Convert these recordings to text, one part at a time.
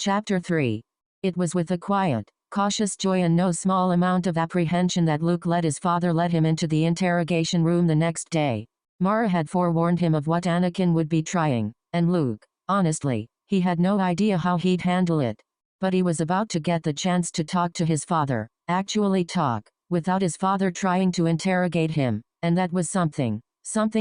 Chapter 3. It was with a quiet, cautious joy and no small amount of apprehension that Luke let his father let him into the interrogation room the next day. Mara had forewarned him of what Anakin would be trying, and Luke, honestly, he had no idea how he'd handle it. But he was about to get the chance to talk to his father, actually talk, without his father trying to interrogate him, and that was something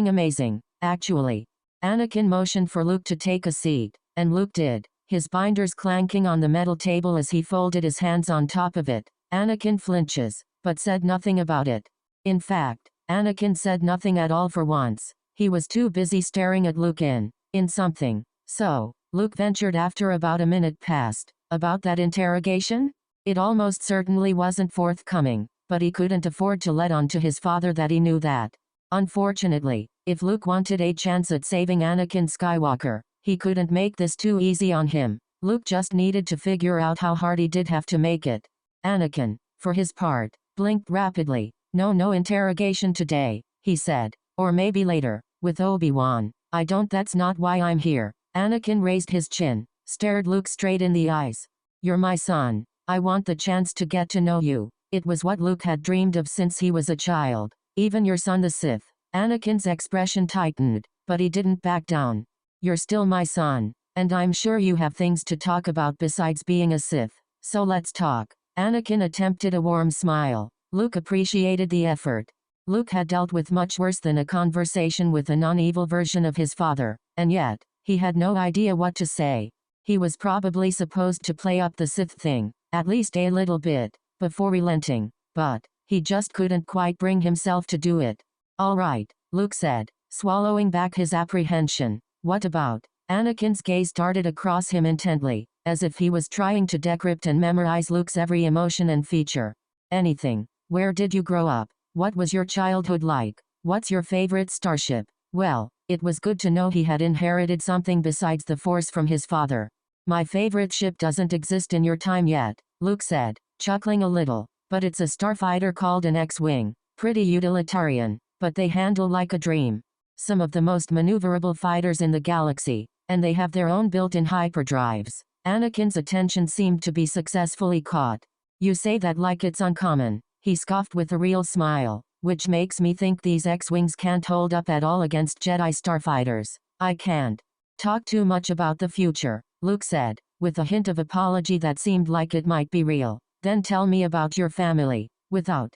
amazing, actually. Anakin motioned for Luke to take a seat, and Luke did, his binders clanking on the metal table as he folded his hands on top of it. Anakin flinches, but said nothing about it. In fact, Anakin said nothing at all for once. He was too busy staring at Luke in something. So, Luke ventured after about a minute passed. About that interrogation? It almost certainly wasn't forthcoming, but he couldn't afford to let on to his father that he knew that. Unfortunately, if Luke wanted a chance at saving Anakin Skywalker, he couldn't make this too easy on him. Luke just needed to figure out how hard he did have to make it. Anakin, for his part, blinked rapidly. No interrogation today, he said. Or maybe later, with Obi-Wan. That's not why I'm here. Anakin raised his chin, stared Luke straight in the eyes. You're my son. I want the chance to get to know you. It was what Luke had dreamed of since he was a child. Even your son the Sith. Anakin's expression tightened, but he didn't back down. You're still my son, and I'm sure you have things to talk about besides being a Sith, so let's talk. Anakin attempted a warm smile. Luke appreciated the effort. Luke had dealt with much worse than a conversation with a non-evil version of his father, and yet, he had no idea what to say. He was probably supposed to play up the Sith thing, at least a little bit, before relenting, but he just couldn't quite bring himself to do it. All right, Luke said, swallowing back his apprehension. What about? Anakin's gaze darted across him intently, as if he was trying to decrypt and memorize Luke's every emotion and feature. Anything. Where did you grow up? What was your childhood like? What's your favorite starship? Well, it was good to know he had inherited something besides the Force from his father. My favorite ship doesn't exist in your time yet, Luke said, chuckling a little, but it's a starfighter called an X-Wing. Pretty utilitarian, but they handle like a dream. Some of the most maneuverable fighters in the galaxy, and they have their own built-in hyperdrives. Anakin's attention seemed to be successfully caught. You say that like it's uncommon, he scoffed with a real smile, which makes me think these X-Wings can't hold up at all against Jedi starfighters. I can't talk too much about the future, Luke said, with a hint of apology that seemed like it might be real. Then tell me about your family, without,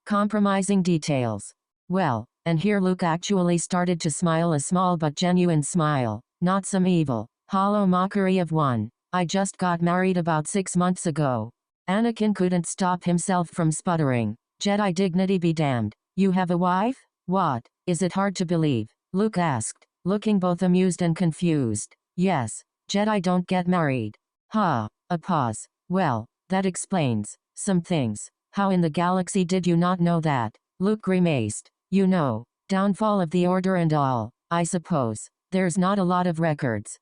compromising details. Well, and here Luke actually started to smile, a small but genuine smile, not some evil, hollow mockery of one. I just got married about 6 months ago. Anakin couldn't stop himself from sputtering. Jedi dignity be damned. You have a wife? What? Is it hard to believe? Luke asked, looking both amused and confused. Yes, Jedi don't get married. A pause. Well, that explains some things. How in the galaxy did you not know that? Luke grimaced. Downfall of the Order and all, I suppose. There's not a lot of records.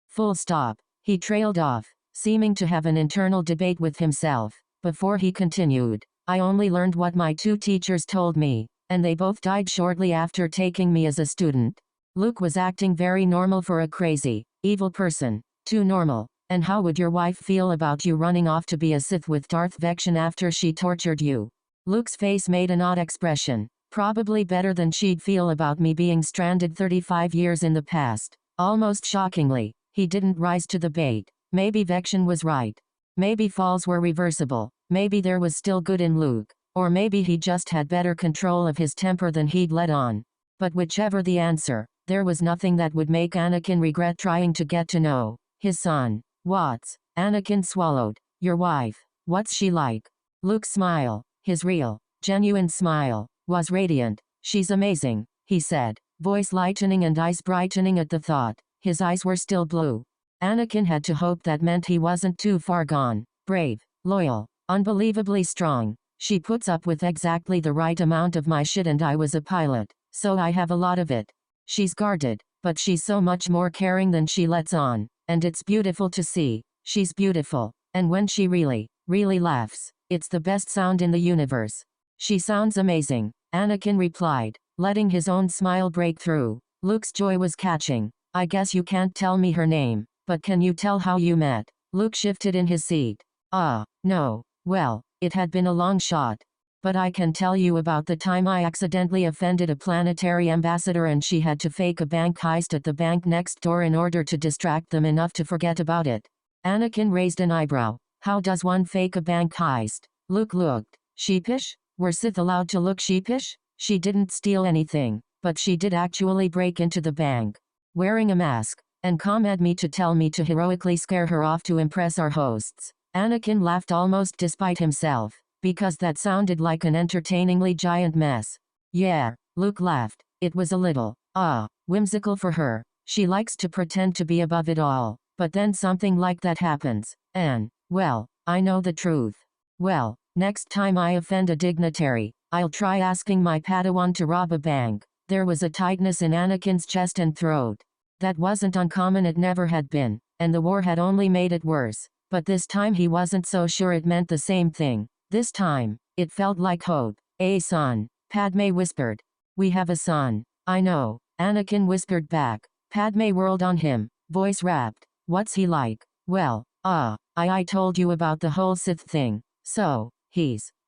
Full stop. He trailed off, seeming to have an internal debate with himself, before he continued. I only learned what my 2 teachers told me, and they both died shortly after taking me as a student. Luke was acting very normal for a crazy, evil person. Too normal. And how would your wife feel about you running off to be a Sith with Darth Vection after she tortured you? Luke's face made an odd expression. Probably better than she'd feel about me being stranded 35 years in the past. Almost shockingly, he didn't rise to the bait. Maybe Vection was right. Maybe falls were reversible. Maybe there was still good in Luke. Or maybe he just had better control of his temper than he'd let on. But whichever the answer, there was nothing that would make Anakin regret trying to get to know his son. What's? Anakin swallowed. Your wife. What's she like? Luke's smile, his real, genuine smile, was radiant. She's amazing, he said, voice lightening and eyes brightening at the thought. His eyes were still blue. Anakin had to hope that meant he wasn't too far gone. Brave, loyal, unbelievably strong. She puts up with exactly the right amount of my shit, and I was a pilot, so I have a lot of it. She's guarded, but she's so much more caring than she lets on, and it's beautiful to see. She's beautiful, and when she really laughs, it's the best sound in the universe. She sounds amazing, Anakin replied, letting his own smile break through. Luke's joy was catching. I guess you can't tell me her name. But can you tell how you met? Luke shifted in his seat. No. Well, it had been a long shot. But I can tell you about the time I accidentally offended a planetary ambassador and she had to fake a bank heist at the bank next door in order to distract them enough to forget about it. Anakin raised an eyebrow. How does one fake a bank heist? Luke looked sheepish. Were Sith allowed to look sheepish? She didn't steal anything, but she did actually break into the bank, wearing a mask, and command me to tell me to heroically scare her off to impress our hosts. Anakin laughed almost despite himself, because that sounded like an entertainingly giant mess. Yeah, Luke laughed. It was a little, whimsical for her. She likes to pretend to be above it all, but then something like that happens, and, well, I know the truth. Well, next time I offend a dignitary, I'll try asking my Padawan to rob a bank. There was a tightness in Anakin's chest and throat. That wasn't uncommon, it never had been, and the war had only made it worse. But this time he wasn't so sure it meant the same thing. This time, it felt like hope. A son, Padme whispered. We have a son. I know, Anakin whispered back. Padme whirled on him, voice rapt. What's he like? Well, I told you about the whole Sith thing. So,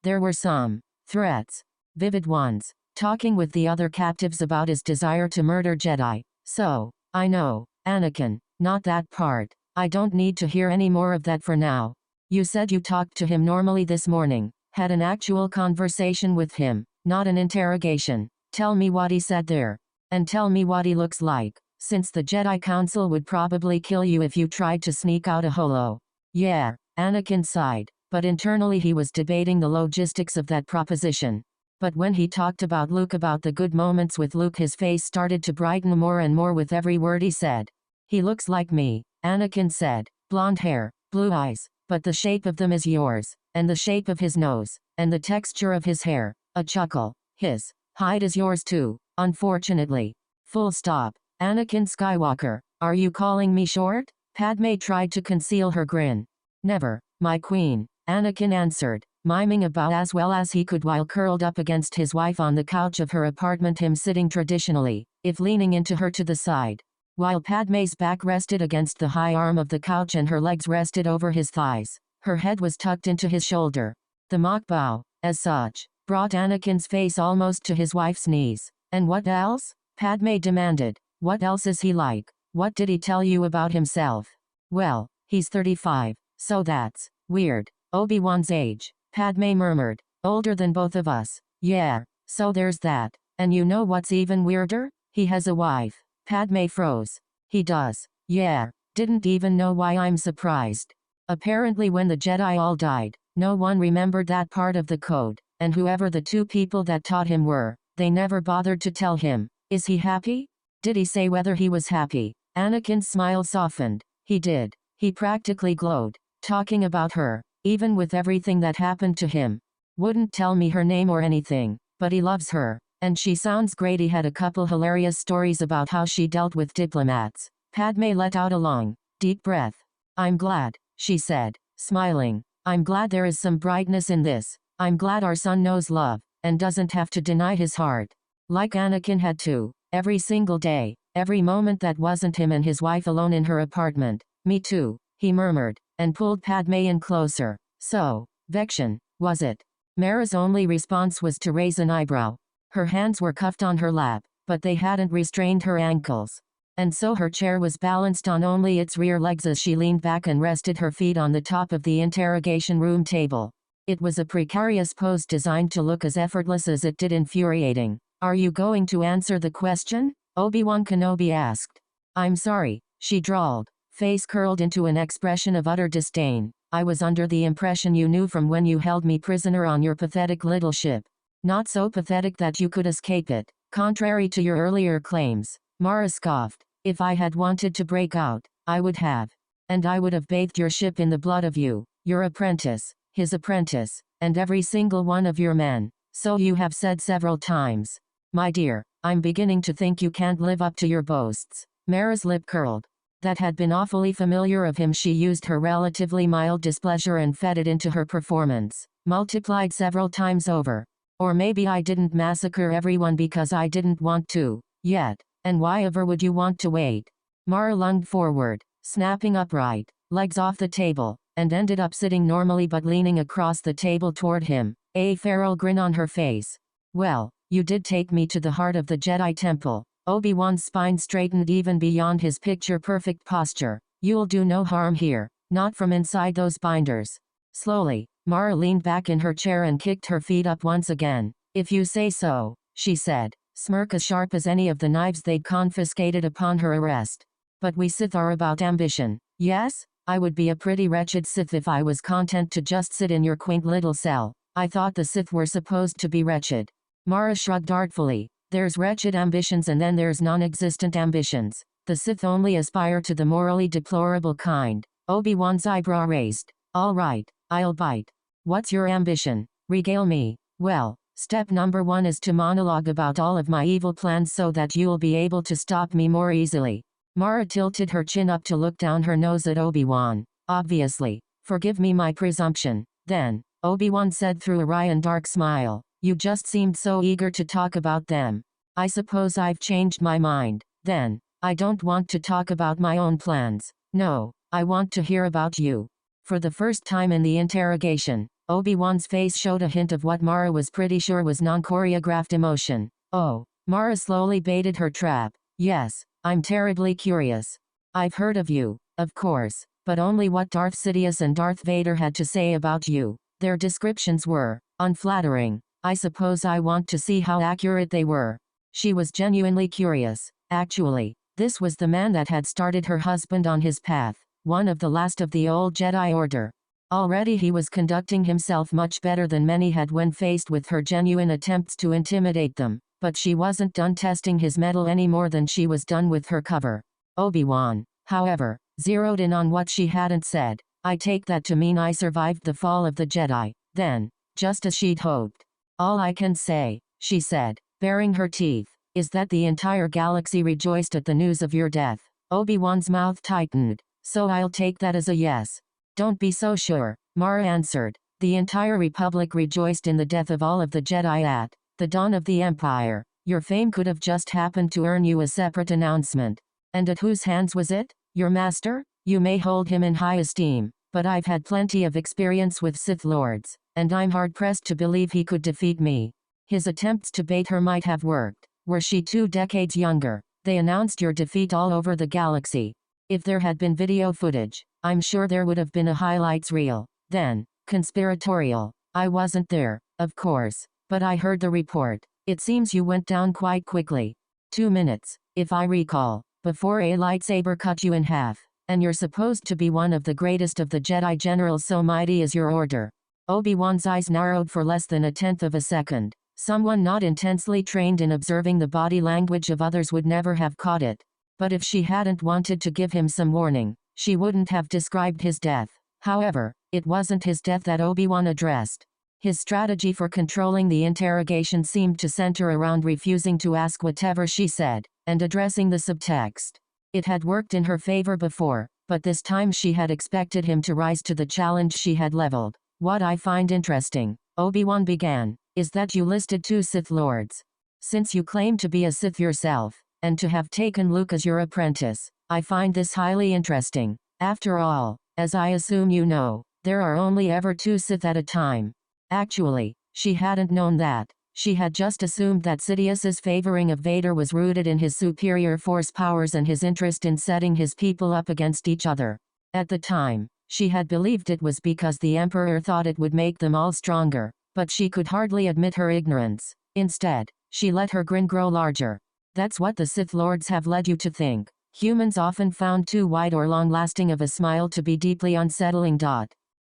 there were some threats. Vivid ones. Talking with the other captives about his desire to murder Jedi. So, I know, Anakin, not that part. I don't need to hear any more of that for now. You said you talked to him normally this morning, had an actual conversation with him, not an interrogation. Tell me what he said there. And tell me what he looks like, since the Jedi Council would probably kill you if you tried to sneak out a holo. Yeah, Anakin sighed, but internally he was debating the logistics of that proposition. But when he talked about Luke, about the good moments with Luke, his face started to brighten more and more with every word he said. He looks like me, Anakin said. Blonde hair, blue eyes, but the shape of them is yours, and the shape of his nose, and the texture of his hair. A chuckle. His height is yours too, unfortunately. Full stop. Anakin Skywalker, are you calling me short? Padme tried to conceal her grin. Never, my queen, Anakin answered, miming a bow as well as he could while curled up against his wife on the couch of her apartment, him sitting traditionally, if leaning into her to the side, while Padme's back rested against the high arm of the couch and her legs rested over his thighs. Her head was tucked into his shoulder. The mock bow, as such, brought Anakin's face almost to his wife's knees. And what else? Padme demanded. What else is he like? What did he tell you about himself? Well, he's 35, so that's weird. Obi-Wan's age, Padme murmured. Older than both of us. Yeah, so there's that. And you know what's even weirder? He has a wife. Padme froze. He does. Yeah, didn't even know why I'm surprised. Apparently when the Jedi all died, no one remembered that part of the code, and whoever the two people that taught him were, they never bothered to tell him. Is he happy? Did he say whether he was happy? Anakin's smile softened. He did. He practically glowed, talking about her, even with everything that happened to him. Wouldn't tell me her name or anything, but he loves her. And she sounds great. He had a couple hilarious stories about how she dealt with diplomats. Padme let out a long, deep breath. I'm glad, she said, smiling. I'm glad there is some brightness in this. I'm glad our son knows love, and doesn't have to deny his heart. Like Anakin had to, every single day, every moment that wasn't him and his wife alone in her apartment. Me too, he murmured, and pulled Padme in closer. So, Vection, was it? Mara's only response was to raise an eyebrow. Her hands were cuffed on her lap, but they hadn't restrained her ankles. And so her chair was balanced on only its rear legs as she leaned back and rested her feet on the top of the interrogation room table. It was a precarious pose designed to look as effortless as it did infuriating. Are you going to answer the question? Obi-Wan Kenobi asked. I'm sorry, she drawled, face curled into an expression of utter disdain. I was under the impression you knew from when you held me prisoner on your pathetic little ship. Not so pathetic that you could escape it, contrary to your earlier claims. Mara scoffed. If I had wanted to break out, I would have. And I would have bathed your ship in the blood of you, your apprentice, his apprentice, and every single one of your men. So you have said several times. My dear, I'm beginning to think you can't live up to your boasts. Mara's lip curled. That had been awfully familiar of him. She used her relatively mild displeasure and fed it into her performance, multiplied several times over. Or maybe I didn't massacre everyone because I didn't want to, yet, and why ever would you want to wait? Mara lunged forward, snapping upright, legs off the table, and ended up sitting normally but leaning across the table toward him, a feral grin on her face. Well, you did take me to the heart of the Jedi Temple. Obi-Wan's spine straightened even beyond his picture-perfect posture. You'll do no harm here, not from inside those binders. Slowly, Mara leaned back in her chair and kicked her feet up once again. If you say so, she said, smirk as sharp as any of the knives they'd confiscated upon her arrest. But we Sith are about ambition, yes? I would be a pretty wretched Sith if I was content to just sit in your quaint little cell. I thought the Sith were supposed to be wretched. Mara shrugged artfully. There's wretched ambitions and then there's non-existent ambitions. The Sith only aspire to the morally deplorable kind. Obi-Wan's eyebrow raised. All right, I'll bite. What's your ambition? Regale me. Well, step number 1 is to monologue about all of my evil plans so that you'll be able to stop me more easily. Mara tilted her chin up to look down her nose at Obi-Wan. Obviously. Forgive me my presumption. Then, Obi-Wan said through a wry and dark smile. You just seemed so eager to talk about them. I suppose I've changed my mind. Then, I don't want to talk about my own plans. No, I want to hear about you. For the first time in the interrogation, Obi-Wan's face showed a hint of what Mara was pretty sure was non-choreographed emotion. Oh, Mara slowly baited her trap. Yes, I'm terribly curious. I've heard of you, of course, but only what Darth Sidious and Darth Vader had to say about you. Their descriptions were unflattering. I suppose I want to see how accurate they were. She was genuinely curious. Actually, this was the man that had started her husband on his path, one of the last of the Old Jedi Order. Already he was conducting himself much better than many had when faced with her genuine attempts to intimidate them, but she wasn't done testing his mettle any more than she was done with her cover. Obi-Wan, however, zeroed in on what she hadn't said. I take that to mean I survived the fall of the Jedi, then, just as she'd hoped. All I can say, she said, baring her teeth, is that the entire galaxy rejoiced at the news of your death. Obi-Wan's mouth tightened. So I'll take that as a yes. Don't be so sure, Mara answered. The entire Republic rejoiced in the death of all of the Jedi at the dawn of the Empire. Your fame could have just happened to earn you a separate announcement. And at whose hands was it? Your master? You may hold him in high esteem, but I've had plenty of experience with Sith Lords, and I'm hard-pressed to believe he could defeat me. His attempts to bait her might have worked. Were she 2 decades younger, they announced your defeat all over the galaxy. If there had been video footage, I'm sure there would have been a highlights reel. Then, conspiratorial. I wasn't there, of course, but I heard the report. It seems you went down quite quickly. 2 minutes, if I recall, before a lightsaber cut you in half, and you're supposed to be one of the greatest of the Jedi generals, so mighty is your order. Obi-Wan's eyes narrowed for less than a tenth of a second. Someone not intensely trained in observing the body language of others would never have caught it. But if she hadn't wanted to give him some warning, she wouldn't have described his death. However, it wasn't his death that Obi-Wan addressed. His strategy for controlling the interrogation seemed to center around refusing to ask whatever she said, and addressing the subtext. It had worked in her favor before, but this time she had expected him to rise to the challenge she had leveled. What I find interesting, Obi-Wan began, is that you listed 2 Sith Lords. Since you claim to be a Sith yourself, and to have taken Luke as your apprentice, I find this highly interesting. After all, as I assume you know, there are only ever 2 Sith at a time. Actually, she hadn't known that. She had just assumed that Sidious's favoring of Vader was rooted in his superior force powers and his interest in setting his people up against each other. At the time, she had believed it was because the Emperor thought it would make them all stronger, but she could hardly admit her ignorance. Instead, she let her grin grow larger. That's what the Sith Lords have led you to think. Humans often found too wide or long-lasting of a smile to be deeply unsettling.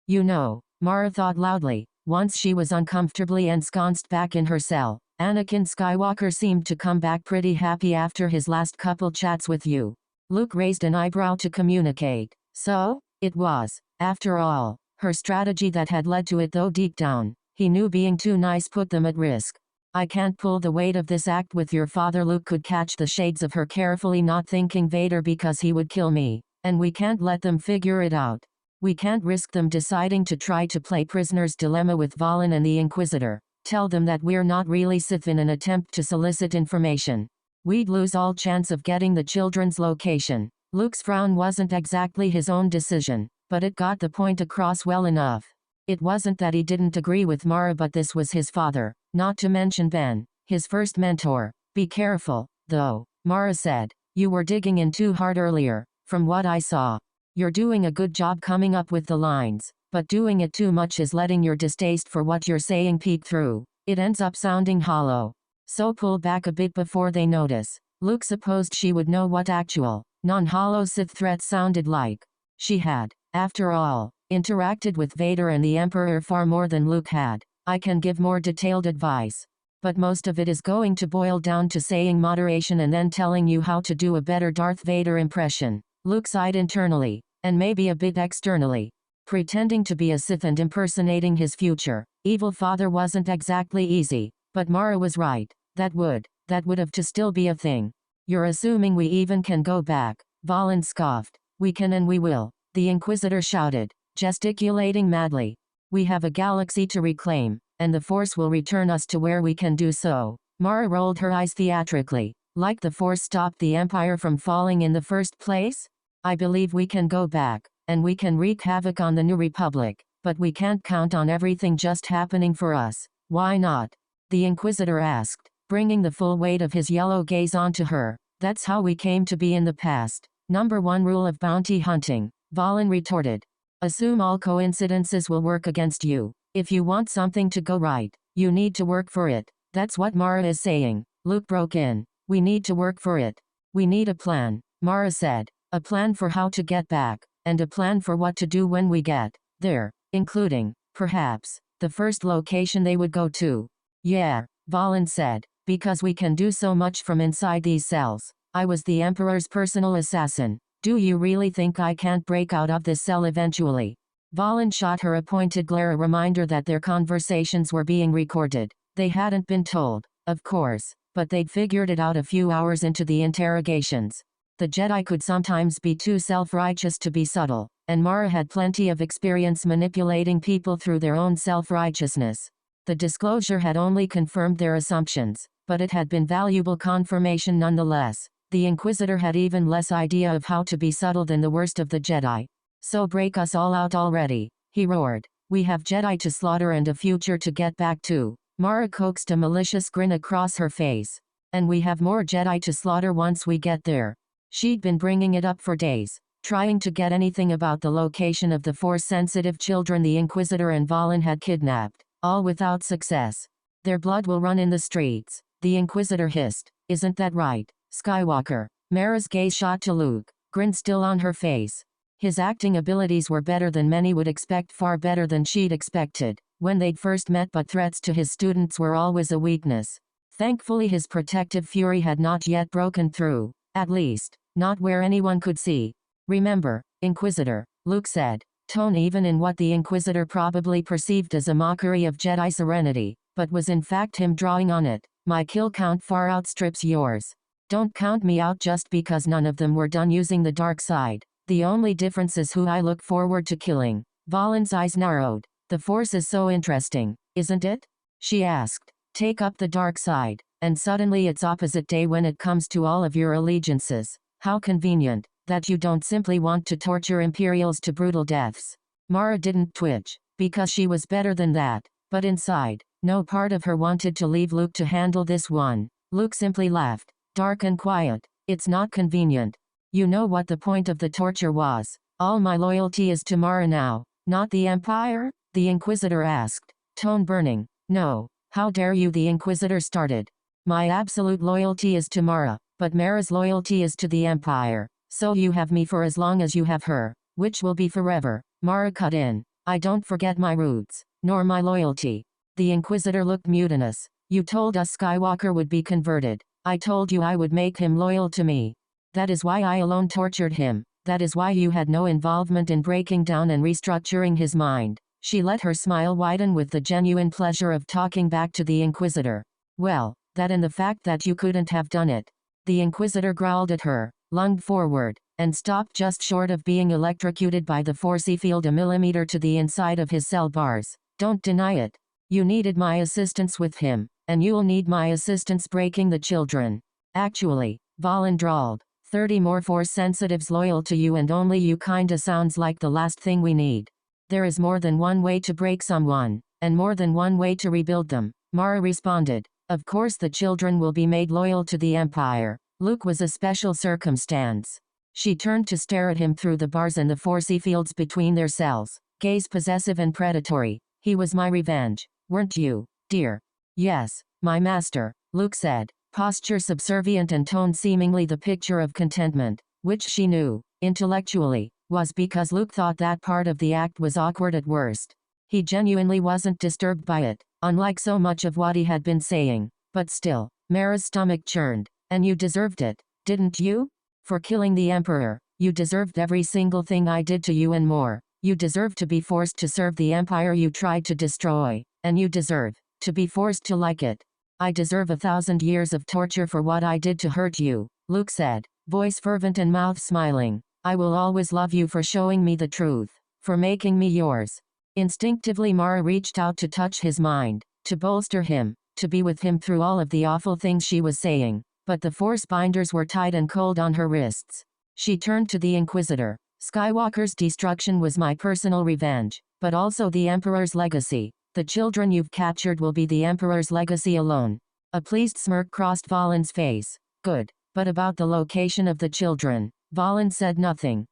You know, Mara thought loudly. Once she was uncomfortably ensconced back in her cell, Anakin Skywalker seemed to come back pretty happy after his last couple chats with you. Luke raised an eyebrow to communicate. So, it was, after all, her strategy that had led to it, though deep down, he knew being too nice put them at risk. I can't pull the weight of this act with your father. Luke could catch the shades of her carefully, not thinking Vader because he would kill me, and we can't let them figure it out. We can't risk them deciding to try to play prisoner's dilemma with Valen and the Inquisitor. Tell them that we're not really Sith in an attempt to solicit information. We'd lose all chance of getting the children's location. Luke's frown wasn't exactly his own decision, but it got the point across well enough. It wasn't that he didn't agree with Mara, but this was his father, not to mention Ben, his first mentor. Be careful, though, Mara said. You were digging in too hard earlier, from what I saw. You're doing a good job coming up with the lines, but doing it too much is letting your distaste for what you're saying peek through. It ends up sounding hollow. So pull back a bit before they notice. Luke supposed she would know what actual, non-hollow Sith threats sounded like. She had, after all, interacted with Vader and the Emperor far more than Luke had. I can give more detailed advice. But most of it is going to boil down to saying moderation and then telling you how to do a better Darth Vader impression. Luke sighed internally, and maybe a bit externally. Pretending to be a Sith and impersonating his future evil father wasn't exactly easy, but Mara was right. That would have to still be a thing. You're assuming we even can go back, Valen scoffed. We can and we will, the Inquisitor shouted, gesticulating madly. We have a galaxy to reclaim, and the Force will return us to where we can do so. Mara rolled her eyes theatrically. Like the Force stopped the Empire from falling in the first place? I believe we can go back, and we can wreak havoc on the New Republic, but we can't count on everything just happening for us. Why not? The Inquisitor asked, bringing the full weight of his yellow gaze onto her. That's how we came to be in the past. Number one rule of bounty hunting, Valen retorted. Assume all coincidences will work against you. If you want something to go right, you need to work for it. That's what Mara is saying. Luke broke in. We need to work for it. We need a plan, Mara said. A plan for how to get back, and a plan for what to do when we get there, including, perhaps, the first location they would go to. Yeah, Valen said, because we can do so much from inside these cells. I was the Emperor's personal assassin. Do you really think I can't break out of this cell eventually? Valen shot her a pointed glare, a reminder that their conversations were being recorded. They hadn't been told, of course, but they'd figured it out a few hours into the interrogations. The Jedi could sometimes be too self-righteous to be subtle, and Mara had plenty of experience manipulating people through their own self-righteousness. The disclosure had only confirmed their assumptions, but it had been valuable confirmation nonetheless. The Inquisitor had even less idea of how to be subtle than the worst of the Jedi. So break us all out already, he roared. We have Jedi to slaughter and a future to get back to. Mara coaxed a malicious grin across her face. And we have more Jedi to slaughter once we get there. She'd been bringing it up for days, trying to get anything about the location of the Force-sensitive children the Inquisitor and Valen had kidnapped, all without success. Their blood will run in the streets, the Inquisitor hissed. Isn't that right, Skywalker? Mara's gaze shot to Luke, grin still on her face. His acting abilities were better than many would expect, far better than she'd expected, when they'd first met, but threats to his students were always a weakness. Thankfully his protective fury had not yet broken through, at least, not where anyone could see. Remember, Inquisitor, Luke said, tone even in what the Inquisitor probably perceived as a mockery of Jedi serenity, but was in fact him drawing on it. My kill count far outstrips yours. Don't count me out just because none of them were done using the dark side. The only difference is who I look forward to killing. Valen's eyes narrowed. The Force is so interesting, isn't it? She asked. Take up the dark side, and suddenly it's opposite day when it comes to all of your allegiances. How convenient, that you don't simply want to torture Imperials to brutal deaths. Mara didn't twitch, because she was better than that, but inside, no part of her wanted to leave Luke to handle this one. Luke simply laughed, dark and quiet. It's not convenient. You know what the point of the torture was. All my loyalty is to Mara now, not the Empire? The Inquisitor asked, tone burning. No, how dare you, the Inquisitor started. My absolute loyalty is to Mara, but Mara's loyalty is to the Empire. So you have me for as long as you have her, which will be forever. Mara cut in. I don't forget my roots, nor my loyalty. The Inquisitor looked mutinous. You told us Skywalker would be converted. I told you I would make him loyal to me. That is why I alone tortured him. That is why you had no involvement in breaking down and restructuring his mind. She let her smile widen with the genuine pleasure of talking back to the Inquisitor. Well, that and the fact that you couldn't have done it. The Inquisitor growled at her, lunged forward, and stopped just short of being electrocuted by the force field a millimeter to the inside of his cell bars. Don't deny it. You needed my assistance with him, and you'll need my assistance breaking the children. Actually, Valen drawled, 30 more Force sensitives loyal to you, and only you kinda sounds like the last thing we need. There is more than one way to break someone, and more than one way to rebuild them, Mara responded. Of course the children will be made loyal to the Empire. Luke was a special circumstance. She turned to stare at him through the bars and the forcey fields between their cells, gaze possessive and predatory. He was my revenge, weren't you, dear? Yes, my master, Luke said, posture subservient and tone seemingly the picture of contentment, which she knew, intellectually, was because Luke thought that part of the act was awkward at worst. He genuinely wasn't disturbed by it, unlike so much of what he had been saying, but still, Mara's stomach churned. And you deserved it, didn't you? For killing the Emperor, you deserved every single thing I did to you and more. You deserved to be forced to serve the Empire you tried to destroy, and you deserve to be forced to like it. I deserve 1,000 years of torture for what I did to hurt you, Luke said, voice fervent and mouth smiling. I will always love you for showing me the truth, for making me yours. Instinctively Mara reached out to touch his mind, to bolster him, to be with him through all of the awful things she was saying. But the Force binders were tight and cold on her wrists. She turned to the Inquisitor. Skywalker's destruction was my personal revenge, but also the Emperor's legacy. The children you've captured will be the Emperor's legacy alone. A pleased smirk crossed Valen's face. Good. But about the location of the children? Valen said nothing.